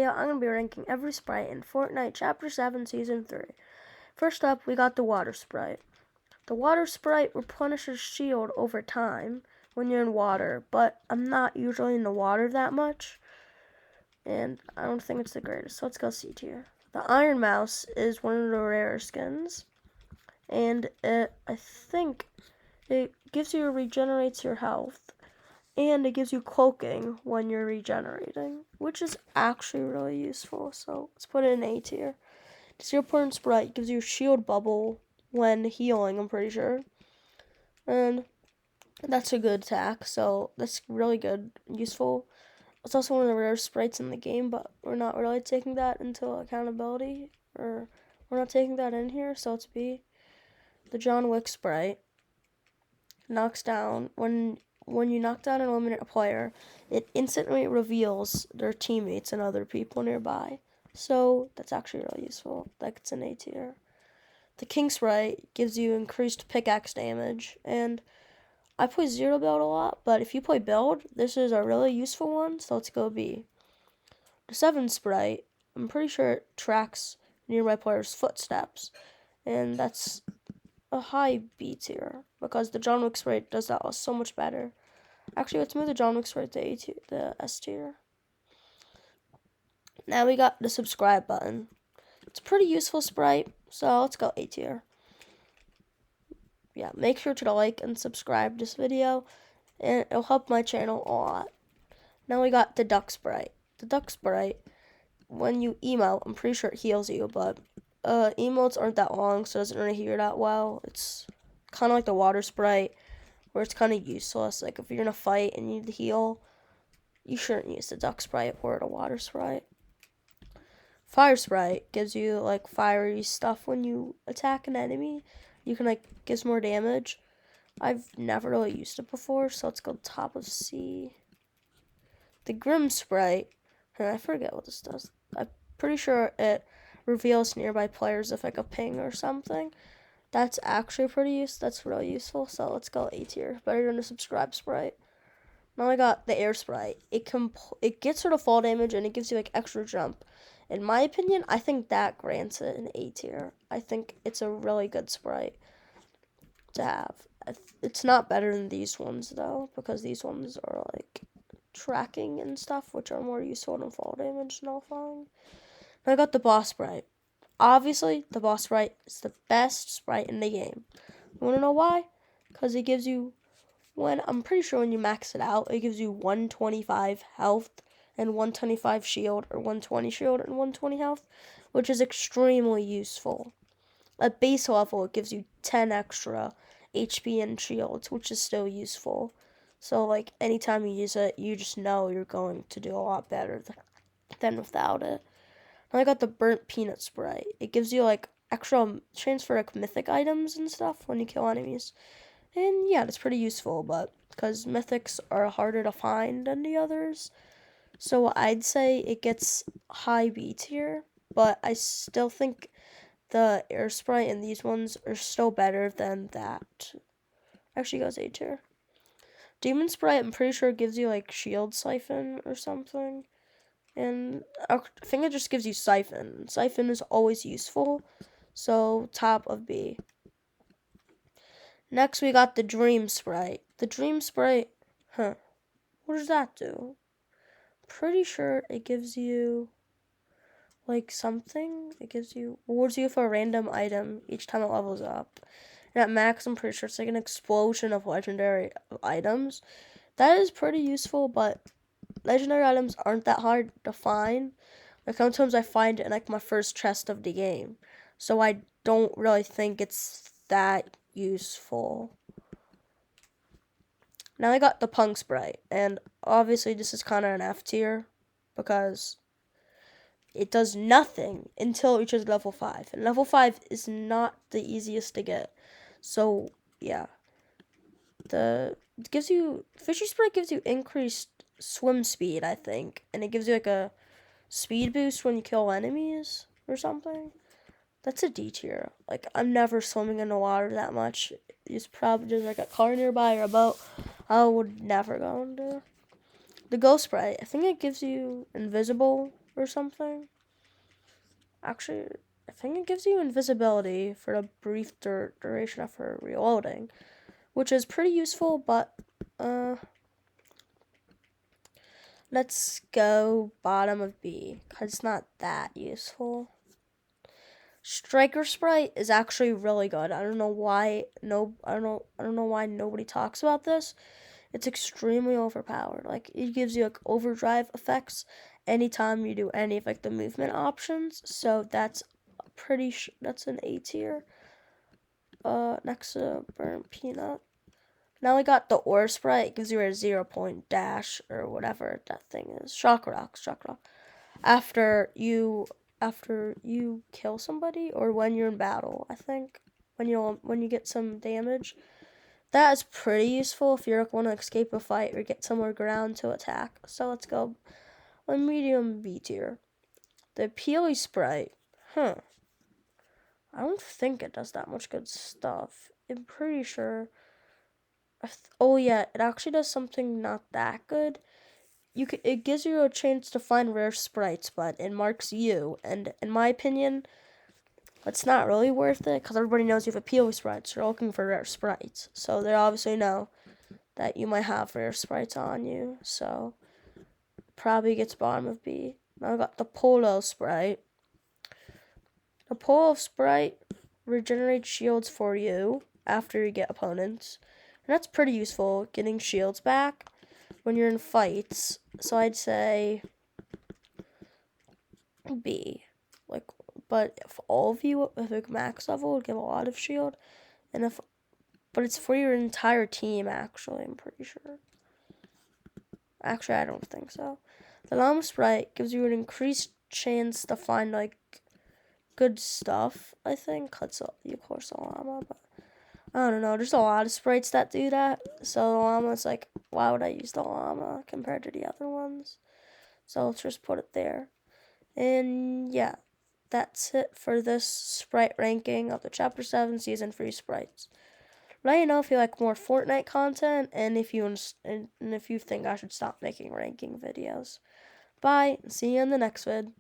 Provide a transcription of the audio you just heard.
Yeah, I'm going to be ranking every sprite in Fortnite Chapter 7 Season 3. First up, we got the Water Sprite. The Water Sprite replenishes shield over time when you're in water, but I'm not usually in the water that much, and I don't think it's the greatest, so let's go C tier. The Iron Mouse is one of the rarer skins, and I think it gives you, regenerates your health. And it gives you cloaking when you're regenerating, which is actually really useful. So let's put it in A tier. The 0 Sprite gives you a shield bubble when healing, I'm pretty sure. And that's a good attack, so that's really good, useful. It's also one of the rare sprites in the game, but we're not really taking that into accountability, or we're not taking that in here, so it's B. The John Wick Sprite knocks down when you knock down and eliminate a player, it instantly reveals their teammates and other people nearby. So that's actually really useful. That's an A tier. The King Sprite gives you increased pickaxe damage, and I play zero build a lot, but if you play build, this is a really useful one, so let's go B. The 7 Sprite, I'm pretty sure it tracks nearby players' footsteps, and that's a high B tier, because the John Wick Sprite does that so much better. Actually, let's move the John Wick Sprite to A tier, the S tier. Now we got the subscribe button. It's a pretty useful sprite, so let's go A tier. Yeah, make sure to like and subscribe this video, and it'll help my channel a lot. Now we got the Duck Sprite. The Duck Sprite, when you emote, I'm pretty sure it heals you, but emotes aren't that long, so it doesn't really heal that well. It's kind of like the Water Sprite, where it's kind of useless. Like, if you're in a fight and you need to heal, you shouldn't use the Duck Sprite or the Water Sprite. Fire Sprite gives you, like, fiery stuff when you attack an enemy. You can, like, gives more damage. I've never really used it before, so let's go top of C. The Grim Sprite, and I forget what this does. I'm pretty sure it reveals nearby players with, like, a ping or something. That's actually that's really useful, so let's go A tier. Better than the subscribe sprite. Now I got the Air Sprite. It gets sort of fall damage, and it gives you, like, extra jump. In my opinion, I think that grants it an A tier. I think it's a really good sprite to have. It's not better than these ones, though, because these ones are, like, tracking and stuff, which are more useful than fall damage and all falling. Now I got the Boss Sprite. Obviously, the Boss Sprite is the best sprite in the game. You want to know why? Because it gives you, I'm pretty sure when you max it out, it gives you 125 health and 125 shield, or 120 shield and 120 health, which is extremely useful. At base level, it gives you 10 extra HP and shields, which is still useful. So, like, anytime you use it, you just know you're going to do a lot better than without it. I got the Burnt Peanut Sprite. It gives you, like, extra transfer, like, mythic items and stuff when you kill enemies. And yeah, it's pretty useful, but because mythics are harder to find than the others, so I'd say it gets high B tier, but I still think the Air Sprite and these ones are still better than that. Actually goes A tier. Demon Sprite, I'm pretty sure gives you, like, Shield Siphon or something. And I think it just gives you Siphon. Siphon is always useful, so top of B. Next, we got the Dream Sprite. The Dream Sprite, what does that do? Pretty sure it gives you, like, something. It rewards you for a random item each time it levels up. And at max, I'm pretty sure it's like an explosion of legendary items. That is pretty useful, but legendary items aren't that hard to find. Like, sometimes I find it in, like, my first chest of the game. So I don't really think it's that useful. Now I got the Punk Sprite, and obviously this is kind of an F tier, because it does nothing until it reaches level 5. And level 5 is not the easiest to get. So, yeah. Fishy Sprite gives you increased swim speed, I think. And it gives you, like, a speed boost when you kill enemies or something. That's a D tier. Like, I'm never swimming in the water that much. It's probably just, like, a car nearby or a boat. I would never go into the Ghost Sprite. I think it gives you invisible or something. Actually, I think it gives you invisibility for a brief duration after reloading, which is pretty useful, but let's go bottom of B, because it's not that useful. Striker Sprite is actually really good. I don't know why I don't know why nobody talks about this. It's extremely overpowered. Like, it gives you like overdrive effects anytime you do any of like the movement options. So that's that's an A tier. Next to Burnt Peanut. Now we got the Ore Sprite. It gives you a 0-point dash or whatever that thing is. Shock Rock. After you kill somebody or when you're in battle, I think. When you get some damage. That is pretty useful if you want to escape a fight or get somewhere ground to attack. So let's go on medium B tier. The Peely Sprite. I don't think it does that much good stuff. I'm pretty sure. Oh yeah, it actually does something not that good. It gives you a chance to find rare sprites, but it marks you. And in my opinion, it's not really worth it because everybody knows you have a Peely Sprite, so you're looking for rare sprites. So they obviously know that you might have rare sprites on you. So probably gets bottom of B. Now I got the Polo Sprite. The Polo Sprite regenerates shields for you after you get opponents. And that's pretty useful, getting shields back when you're in fights. So I'd say B. But if all of you with a max level would give a lot of shield, but it's for your entire team. Actually, I'm pretty sure. Actually, I don't think so. The Llama Sprite gives you an increased chance to find like good stuff. I think that's of course the llama, but I don't know. There's a lot of sprites that do that. So the llama's like, why would I use the llama compared to the other ones? So let's just put it there. And yeah, that's it for this sprite ranking of the Chapter 7 Season 3 sprites. Let me know if you like more Fortnite content and if you think I should stop making ranking videos. Bye, and see you in the next vid.